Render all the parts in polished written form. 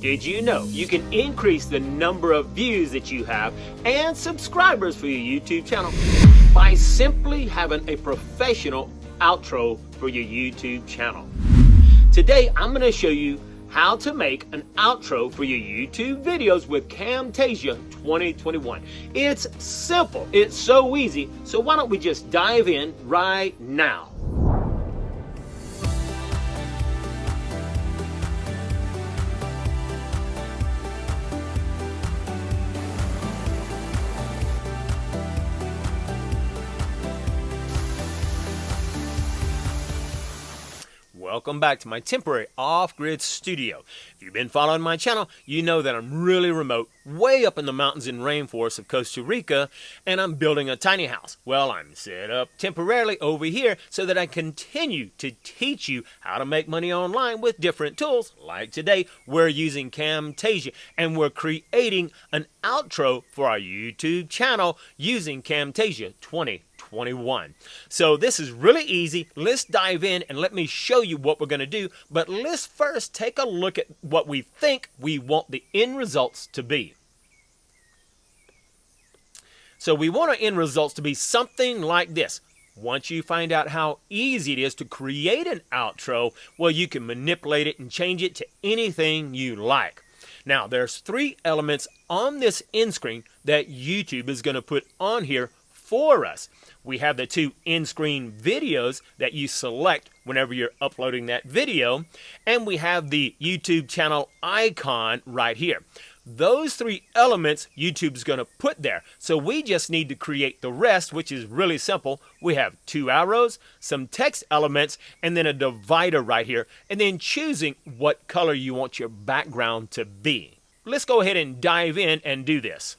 Did you know you can increase the number of views that you have and subscribers for your YouTube channel by simply having a professional outro for your YouTube channel? Today, I'm going to show you how to make an outro for your YouTube videos with Camtasia 2021. It's simple. It's so easy. So why don't we just dive in right now? Welcome back to my temporary off-grid studio. If you've been following my channel, you know that I'm really remote, way up in the mountains and rainforests of Costa Rica, and I'm building a tiny house. Well, I'm set up temporarily over here so that I continue to teach you how to make money online with different tools. Like today, we're using Camtasia, and we're creating an outro for our YouTube channel using Camtasia 2021. So this is really easy. Let's dive in and let me show you what we're going to do. But let's first take a look at what we think we want the end results to be. So we want our end results to be something like this. Once you find out how easy it is to create an outro, well, you can manipulate it and change it to anything you like. Now, there's 3 elements on this end screen that YouTube is going to put on here for us. We have the 2 end screen videos that you select whenever you're uploading that video, and we have the YouTube channel icon right here. Those 3 elements YouTube's going to put there. So we just need to create the rest, which is really simple. We have 2 arrows, some text elements, and then a divider right here, and then choosing what color you want your background to be. Let's go ahead and dive in and do this.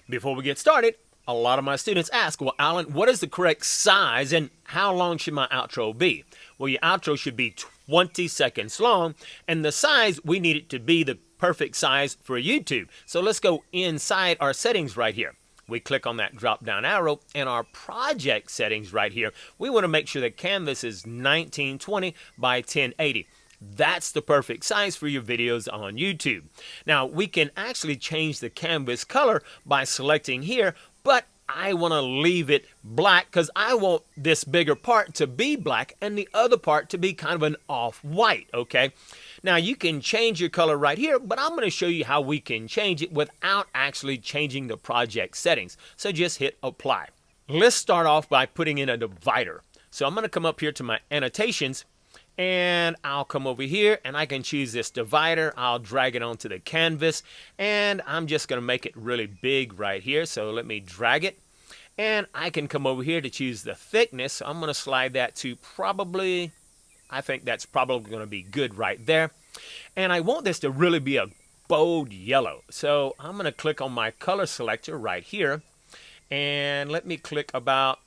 Before we get started, a lot of my students ask, well, Alan, what is the correct size and how long should my outro be? Well, your outro should be 20 seconds long, and the size, we need it to be the perfect size for YouTube. So let's go inside our settings right here. We click on that drop down arrow, and our project settings right here, we want to make sure the canvas is 1920 by 1080. That's the perfect size for your videos on YouTube. Now, we can actually change the canvas color by selecting here, but I want to leave it black because I want this bigger part to be black and the other part to be kind of an off-white, okay? Now, you can change your color right here, but I'm going to show you how we can change it without actually changing the project settings. So just hit apply. Let's start off by putting in a divider. So I'm going to come up here to my annotations, and I'll come over here and I can choose this divider. I'll drag it onto the canvas, and I'm just going to make it really big right here. So let me drag it, and I can come over here to choose the thickness. So I'm going to slide that to probably, I think that's probably going to be good right there. And I want this to really be a bold yellow. So I'm going to click on my color selector right here, and let me click about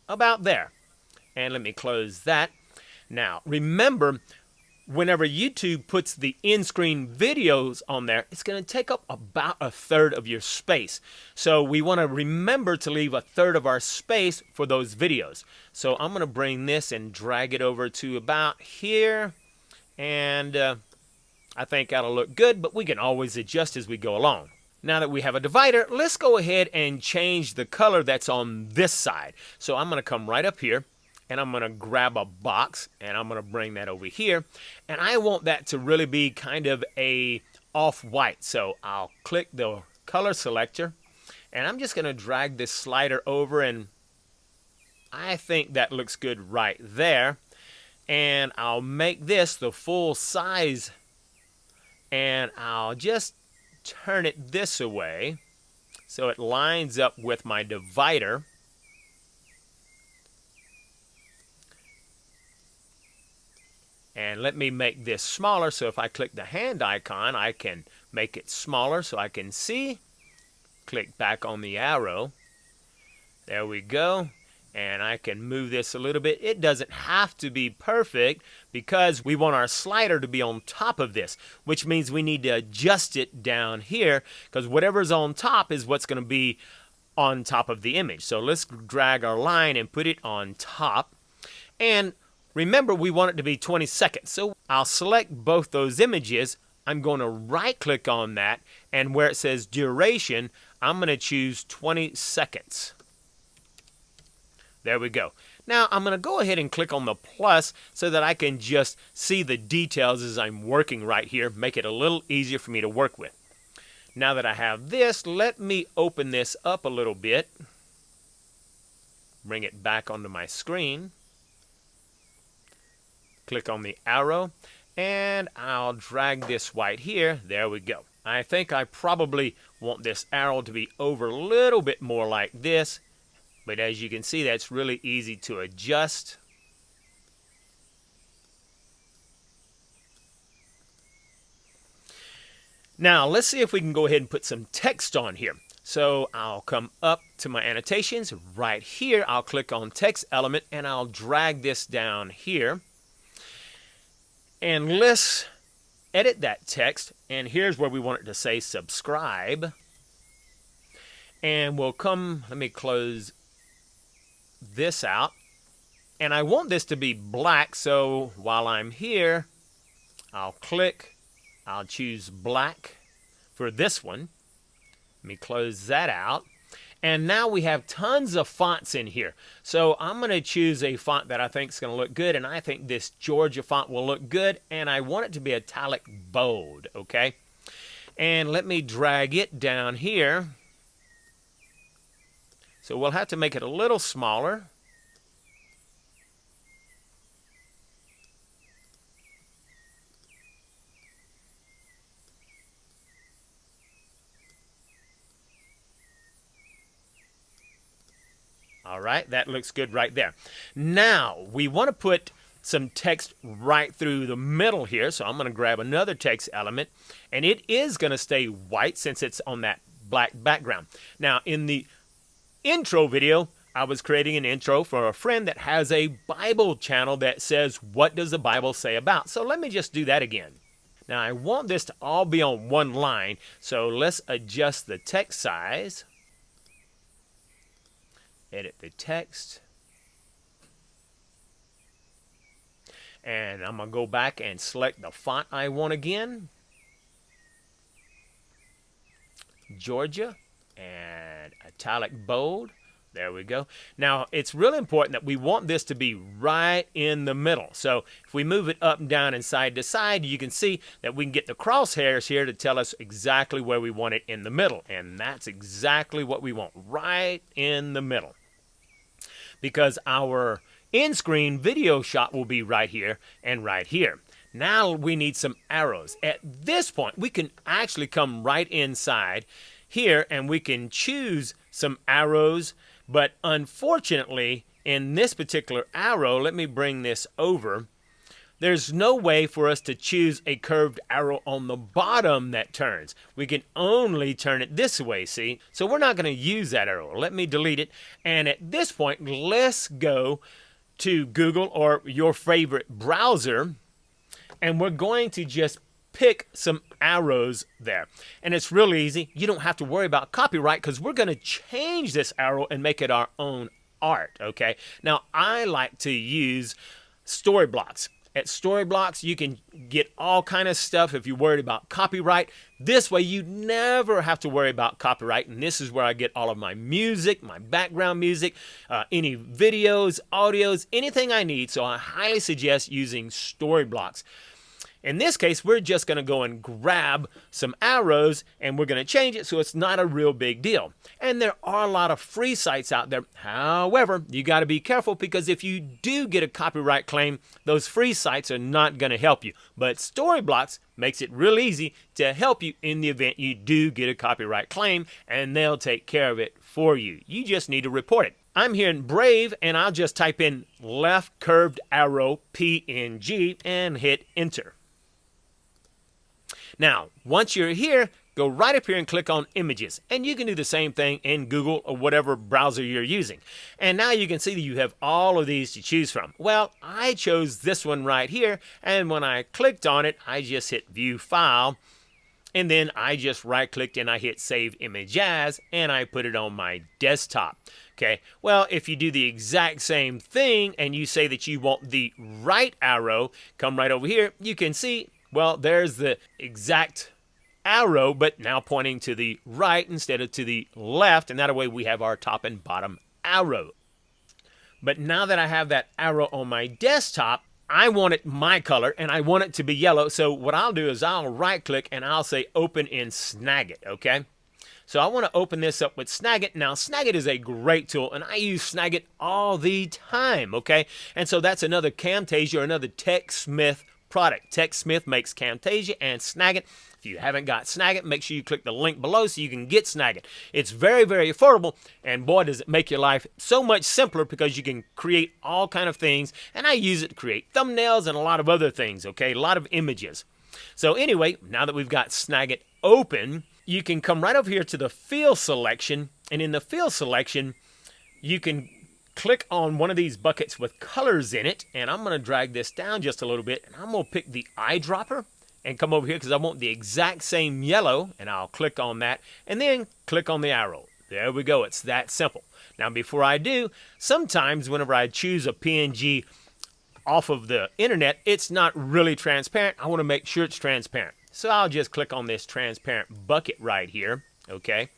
there. And let me close that. Now, remember, whenever YouTube puts the end screen videos on there, it's going to take up about 1/3 of your space. So we want to remember to leave 1/3 of our space for those videos. So I'm going to bring this and drag it over to about here. And I think that'll look good, but we can always adjust as we go along. Now that we have a divider, let's go ahead and change the color that's on this side. So I'm going to come right up here, and I'm going to grab a box, and I'm going to bring that over here. And I want that to really be kind of a off-white. So I'll click the color selector, and I'm just going to drag this slider over, and I think that looks good right there. And I'll make this the full size, and I'll just turn it this way so it lines up with my divider. And let me make this smaller, so if I click the hand icon, I can make it smaller so I can see. Click back on the arrow. There we go. And I can move this a little bit. It doesn't have to be perfect because we want our slider to be on top of this, which means we need to adjust it down here because whatever's on top is what's going to be on top of the image. So let's drag our line and put it on top. And Remember, we want it to be 20 seconds. So I'll select both those images. I'm going to right click on that, and where it says duration, I'm going to choose 20 seconds. There we go. Now I'm going to go ahead and click on the plus so that I can just see the details as I'm working right here, make it a little easier for me to work with. Now that I have this, let me open this up a little bit. Bring it back onto my screen. Click on the arrow, and I'll drag this right here. There we go. I think I probably want this arrow to be over a little bit more like this, but as you can see, that's really easy to adjust. Now, let's see if we can go ahead and put some text on here. So I'll come up to my annotations. Right here, I'll click on text element, and I'll drag this down here. And let's edit that text, and here's where we want it to say subscribe. And we'll come, let me close this out. And I want this to be black, so while I'm here, I'll click, I'll choose black for this one. Let me close that out. And now we have tons of fonts in here. So I'm going to choose a font that I think is going to look good, and I think this Georgia font will look good, and I want it to be italic bold, okay? And let me drag it down here. So we'll have to make it a little smaller. All right, that looks good right there. Now, we want to put some text right through the middle here, so I'm going to grab another text element, and it is going to stay white since it's on that black background. Now, in the intro video, I was creating an intro for a friend that has a Bible channel that says, what does the Bible say about? So let me just do that again. Now, I want this to all be on one line, so let's adjust the text size. Edit the text. And I'm going to go back and select the font I want again. Georgia and italic bold. There we go. Now, it's really important that we want this to be right in the middle. So if we move it up and down and side to side, you can see that we can get the crosshairs here to tell us exactly where we want it in the middle. And that's exactly what we want, right in the middle. Because our in-screen video shot will be right here and right here. Now we need some arrows. At this point, we can actually come right inside here and we can choose some arrows. But unfortunately, in this particular arrow, let me bring this over. There's no way for us to choose a curved arrow on the bottom that turns. We can only turn it this way, see? So we're not going to use that arrow. Let me delete it. And at this point, let's go to Google or your favorite browser, and we're going to just pick some arrows there. And it's real easy. You don't have to worry about copyright because we're going to change this arrow and make it our own art, okay? Now, I like to use StoryBlocks. At StoryBlocks, you can get all kind of stuff if you're worried about copyright. This way, you never have to worry about copyright, and this is where I get all of my music, my background music, any videos, audios, anything I need, so I highly suggest using StoryBlocks. In this case, we're just going to go and grab some arrows, and we're going to change it so it's not a real big deal. And there are a lot of free sites out there. However, you got to be careful because if you do get a copyright claim, those free sites are not going to help you. But StoryBlocks makes it real easy to help you in the event you do get a copyright claim, and they'll take care of it for you. You just need to report it. I'm here in Brave, and I'll just type in left curved arrow PNG and hit enter. Now, once you're here, go right up here and click on Images. And you can do the same thing in Google or whatever browser you're using. And now you can see that you have all of these to choose from. Well, I chose this one right here. And when I clicked on it, I just hit View File. And then I just right clicked and I hit save image as, and I put it on my desktop. Okay, well, if you do the exact same thing and you say that you want the right arrow, come right over here, you can see, well, there's the exact arrow, but now pointing to the right instead of to the left, and that way we have our top and bottom arrow. But now that I have that arrow on my desktop, I want it my color and I want it to be yellow. So what I'll do is I'll right click and I'll say open in Snagit, okay? So I want to open this up with Snagit. Now, Snagit is a great tool, and I use Snagit all the time, okay? And so that's another Camtasia or another TechSmith product. TechSmith makes Camtasia and Snagit. If you haven't got Snagit, make sure you click the link below so you can get Snagit. It's very, very affordable, and boy, does it make your life so much simpler because you can create all kind of things, and I use it to create thumbnails and a lot of other things, okay? A lot of images. So anyway, now that we've got Snagit open, you can come right over here to the field selection, and in the field selection, you can click on one of these buckets with colors in it, and I'm going to drag this down just a little bit, and I'm going to pick the eyedropper and come over here because I want the exact same yellow, and I'll click on that, and then click on the arrow. There we go. It's that simple. Now, before I do, sometimes whenever I choose a PNG off of the internet, it's not really transparent. I want to make sure it's transparent. So I'll just click on this transparent bucket right here, okay?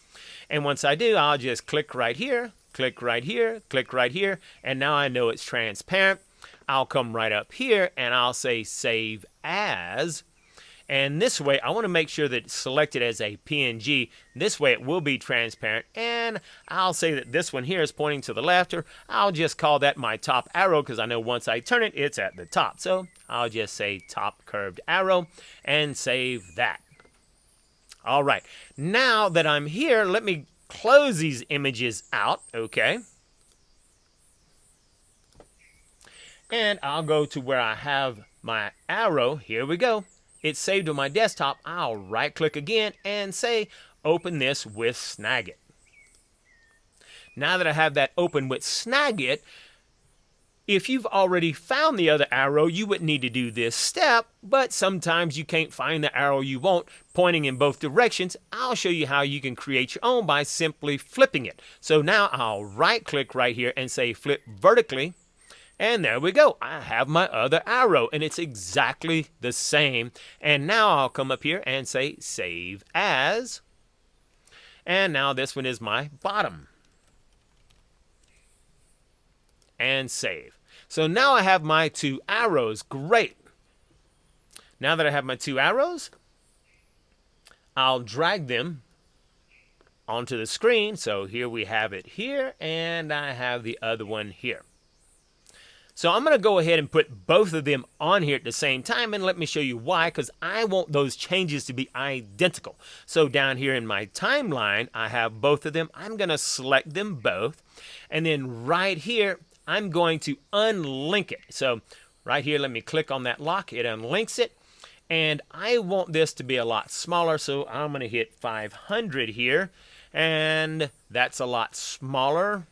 And once I do, I'll just click right here, click right here, click right here, and now I know it's transparent. I'll come right up here and I'll say save as. And this way, I want to make sure that it's selected as a PNG. This way, it will be transparent. And I'll say that this one here is pointing to the left, or I'll just call that my top arrow because I know once I turn it, it's at the top. So I'll just say top curved arrow and save that. All right. Now that I'm here, let me close these images out, okay? And I'll go to where I have my arrow. Here we go. It's saved on my desktop. I'll right click again and say open this with Snagit. Now that I have that open with Snagit, if you've already found the other arrow, you wouldn't need to do this step, but sometimes you can't find the arrow you want pointing in both directions. I'll show you how you can create your own by simply flipping it. So now I'll right click right here and say flip vertically. And there we go. I have my other arrow, and it's exactly the same. And now I'll come up here and say save as. And now this one is my bottom. And save. So now I have my two arrows. Great. Now that I have my two arrows, I'll drag them onto the screen. So here we have it here, and I have the other one here. So I'm going to go ahead and put both of them on here at the same time, and let me show you why, because I want those changes to be identical. So down here in my timeline, I have both of them. I'm going to select them both, and then right here, I'm going to unlink it. So right here, let me click on that lock. It unlinks it, and I want this to be a lot smaller, so I'm going to hit 500 here, and that's a lot smaller.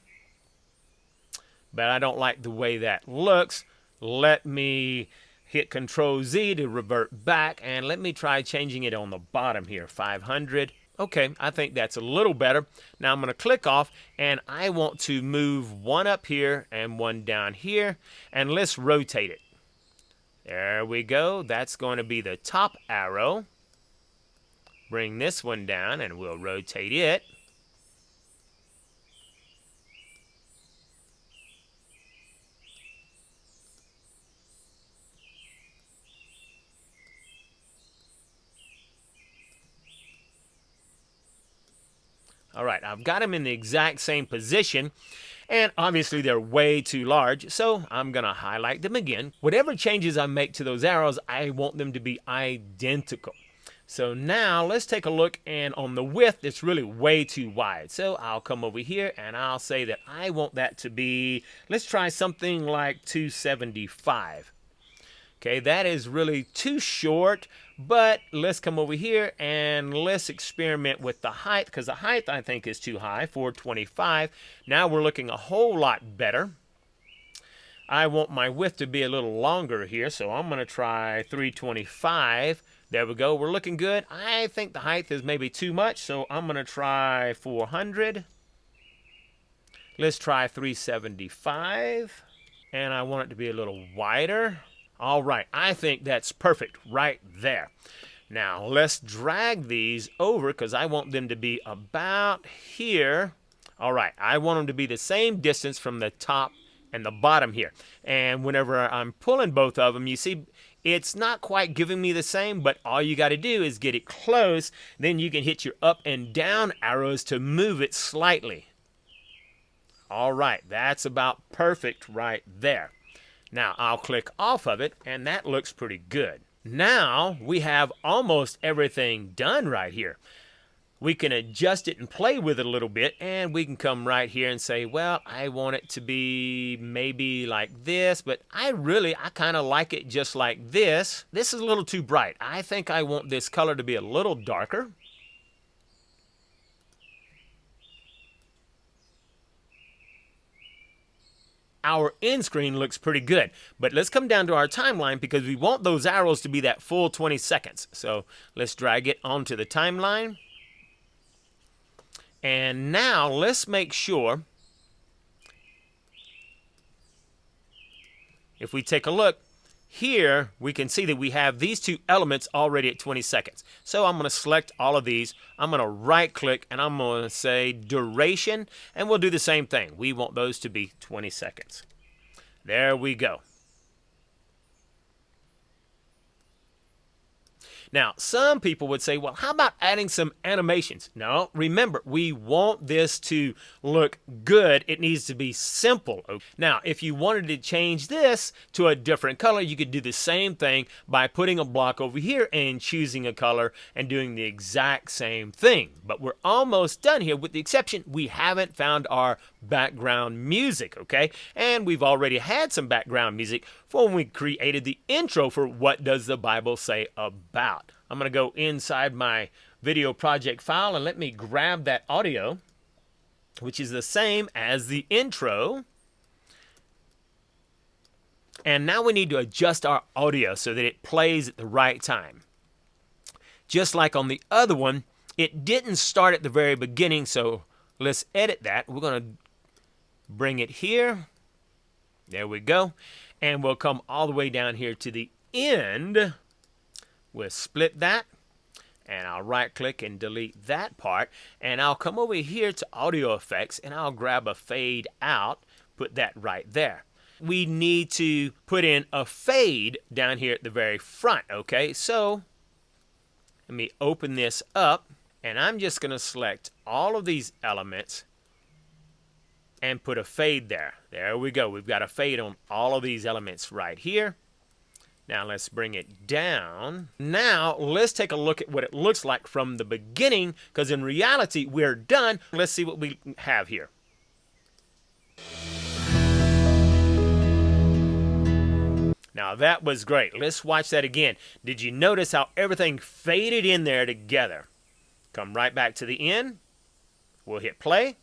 But I don't like the way that looks. Let me hit Control Z to revert back, and let me try changing it on the bottom here, 500. Okay, I think that's a little better. Now I'm going to click off, and I want to move one up here and one down here, and let's rotate it. There we go. That's going to be the top arrow. Bring this one down, and we'll rotate it. All right, I've got them in the exact same position, and obviously they're way too large, so I'm going to highlight them again. Whatever changes I make to those arrows, I want them to be identical. So now let's take a look, and on the width, it's really way too wide. So I'll come over here, and I'll say that I want that to be, let's try something like 275. Okay, that is really too short, but let's come over here and let's experiment with the height, because the height I think is too high, 425. Now we're looking a whole lot better. I want my width to be a little longer here, so I'm going to try 325. There we go. We're looking good. I think the height is maybe too much, so I'm going to try 400. Let's try 375. And I want it to be a little wider. All right, I think that's perfect right there. Now, let's drag these over because I want them to be about here. All right, I want them to be the same distance from the top and the bottom here. And whenever I'm pulling both of them, you see it's not quite giving me the same, but all you got to do is get it close. Then you can hit your up and down arrows to move it slightly. All right, that's about perfect right there. Now I'll click off of it, and that looks pretty good. Now we have almost everything done right here. We can adjust it and play with it a little bit, and we can come right here and say, well, I want it to be maybe like this, but I kind of like it just like this. This is a little too bright. I think I want this color to be a little darker. Our end screen looks pretty good, but let's come down to our timeline because we want those arrows to be that full 20 seconds. So let's drag it onto the timeline. And now let's make sure, if we take a look, here we can see that we have these two elements already at 20 seconds. So I'm going to select all of these. I'm going to right click and I'm going to say duration, and we'll do the same thing. We want those to be 20 seconds. There we go. Now, some people would say, well, how about adding some animations? No, remember, we want this to look good. It needs to be simple. Now, if you wanted to change this to a different color, you could do the same thing by putting a block over here and choosing a color and doing the exact same thing. But we're almost done here, with the exception we haven't found our background music, okay? And we've already had some background music for when we created the intro for What Does the Bible Say About. I'm going to go inside my video project file and let me grab that audio, which is the same as the intro. And now we need to adjust our audio so that it plays at the right time. Just like on the other one, it didn't start at the very beginning, so let's edit that. We're going to bring it here. There we go. And we'll come all the way down here to the end. We'll split that, and I'll right click and delete that part, and I'll come over here to audio effects and I'll grab a fade out, put that right there. We need to put in a fade down here at the very front, okay? So let me open this up, and I'm just going to select all of these elements and put a fade there. There we go. We've got a fade on all of these elements right here. Now let's bring it down. Now let's take a look at what it looks like from the beginning, because in reality we're done. Let's see what we have here. Now that was great. Let's watch that again. Did you notice how everything faded in there together? Come right back to the end. We'll hit play.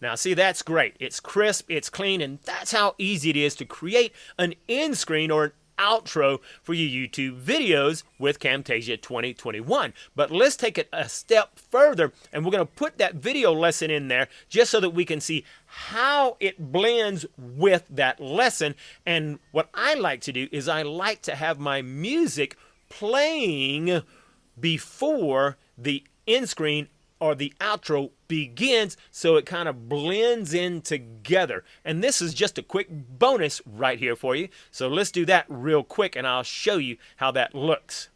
Now see, that's great. It's crisp, it's clean, and that's how easy it is to create an end screen or an outro for your YouTube videos with Camtasia 2021. But let's take it a step further, and we're going to put that video lesson in there just so that we can see how it blends with that lesson. And what I like to do is I like to have my music playing before the end screen or the outro begins, so it kind of blends in together. And this is just a quick bonus right here for you. So let's do that real quick and I'll show you how that looks.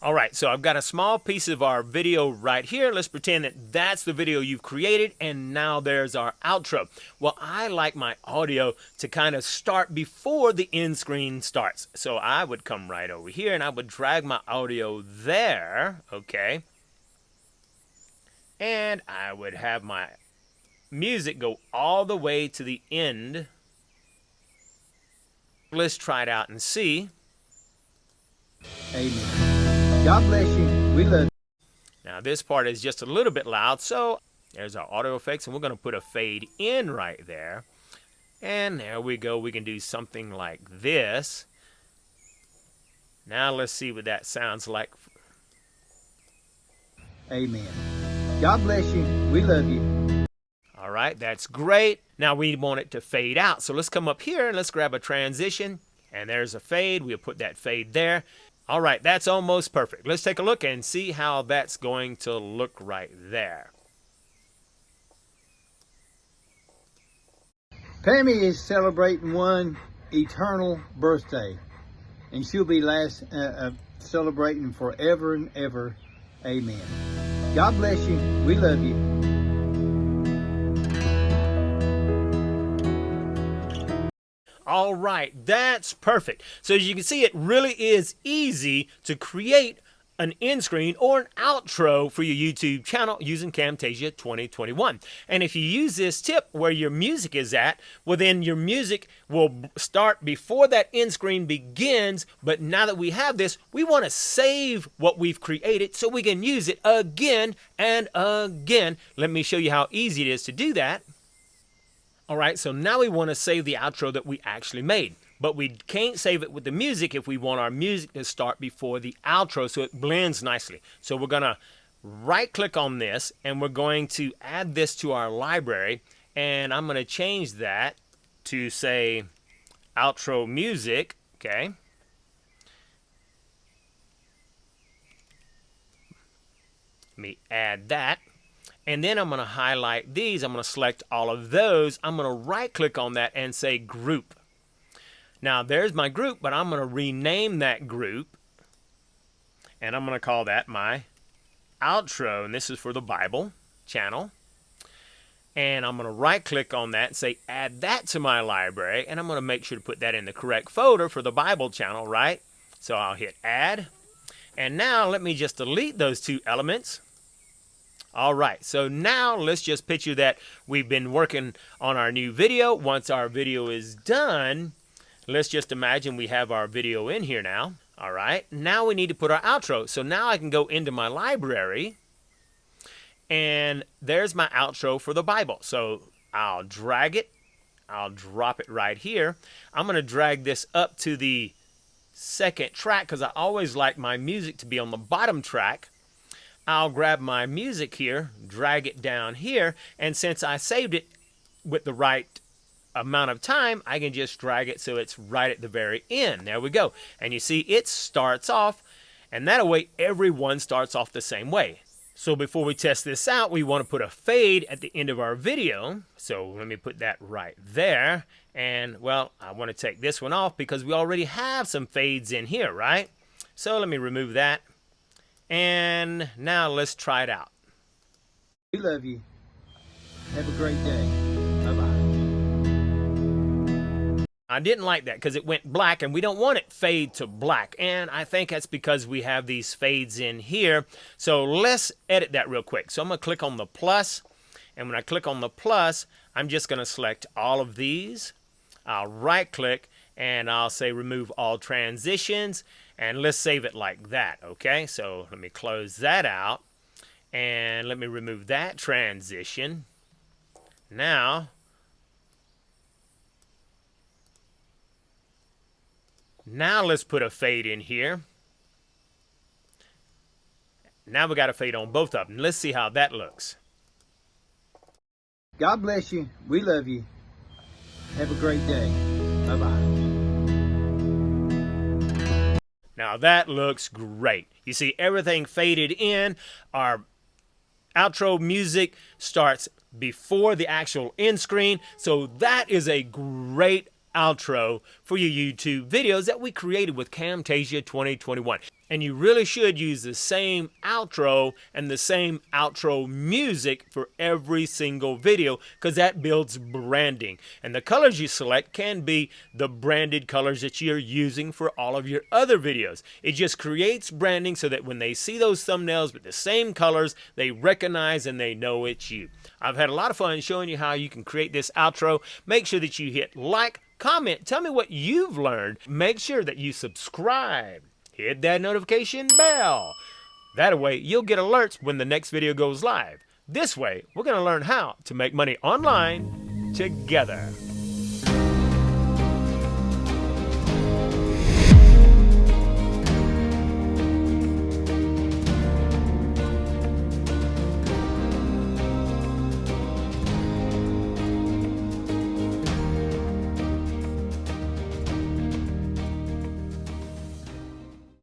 All right, so I've got a small piece of our video right here. Let's pretend that that's the video you've created, and now there's our outro. Well, I like my audio to kind of start before the end screen starts. So I would come right over here and I would drag my audio there, okay? And I would have my music go all the way to the end. Let's try it out and see. Amen. God bless you. We love you. Now this part is just a little bit loud, so There's our audio effects, and we're going to put a fade in right there. And there we go. We can do something like this. Now let's see what that sounds like. Amen. God bless you. We love you. All right, that's great. Now we want it to fade out. So let's come up here and let's grab a transition. And there's a fade. We'll put that fade there. All right, that's almost perfect. Let's take a look and see how that's going to look right there. Pammy is celebrating one eternal birthday, and she'll be celebrating forever and ever. Amen. God bless you. We love you. All right, that's perfect. So as you can see, it really is easy to create an end screen or an outro for your YouTube channel using Camtasia 2021. And if you use this tip where your music is at, well then your music will start before that end screen begins. But now that we have this, we want to save what we've created so we can use it again and again. Let me show you how easy it is to do that. All right, so now we want to save the outro that we actually made. But we can't save it with the music if we want our music to start before the outro so it blends nicely. So we're going to right-click on this, and we're going to add this to our library. And I'm going to change that to, say, outro music, okay? Let me add that. And then I'm going to highlight these. I'm going to select all of those. I'm going to right-click on that and say Group. Now, there's my group, but I'm going to rename that group, and I'm going to call that my outro, and this is for the Bible channel. And I'm going to right-click on that and say add that to my library, and I'm going to make sure to put that in the correct folder for the Bible channel, right? So I'll hit Add, and now let me just delete those two elements. All right, so now let's just picture that we've been working on our new video. Once our video is done, let's just imagine we have our video in here now. All right, now we need to put our outro. So now I can go into my library, and there's my outro for the Bible. So I'll drag it. I'll drop it right here. I'm going to drag this up to the second track because I always like my music to be on the bottom track. I'll grab my music here, drag it down here, and since I saved it with the right amount of time, I can just drag it so it's right at the very end. There we go. And you see it starts off, and that way everyone starts off the same way. So before we test this out, we want to put a fade at the end of our video. So let me put that right there. And well, I want to take this one off because we already have some fades in here, right? So let me remove that. And now let's try it out. We love you. Have a great day. Bye-bye. I didn't like that because it went black, and we don't want it fade to black. And I think that's because we have these fades in here. So let's edit that real quick. So I'm going to click on the plus. And when I click on the plus, I'm just going to select all of these. I'll right-click, and I'll say remove all transitions. And let's save it like that, okay? So let me close that out. And let me remove that transition. Now let's put a fade in here. Now we got a fade on both of them. Let's see how that looks. God bless you. We love you. Have a great day. Bye-bye. Now that looks great. You see everything faded in. Our outro music starts before the actual end screen. So that is a great outro for your YouTube videos that we created with Camtasia 2021. And you really should use the same outro and the same outro music for every single video because that builds branding. And the colors you select can be the branded colors that you're using for all of your other videos. It just creates branding so that when they see those thumbnails with the same colors, they recognize and they know it's you. I've had a lot of fun showing you how you can create this outro. Make sure that you hit like, comment, tell me what you've learned. Make sure that you subscribe. Hit that notification bell. That way you'll get alerts when the next video goes live. This way, we're going to learn how to make money online together.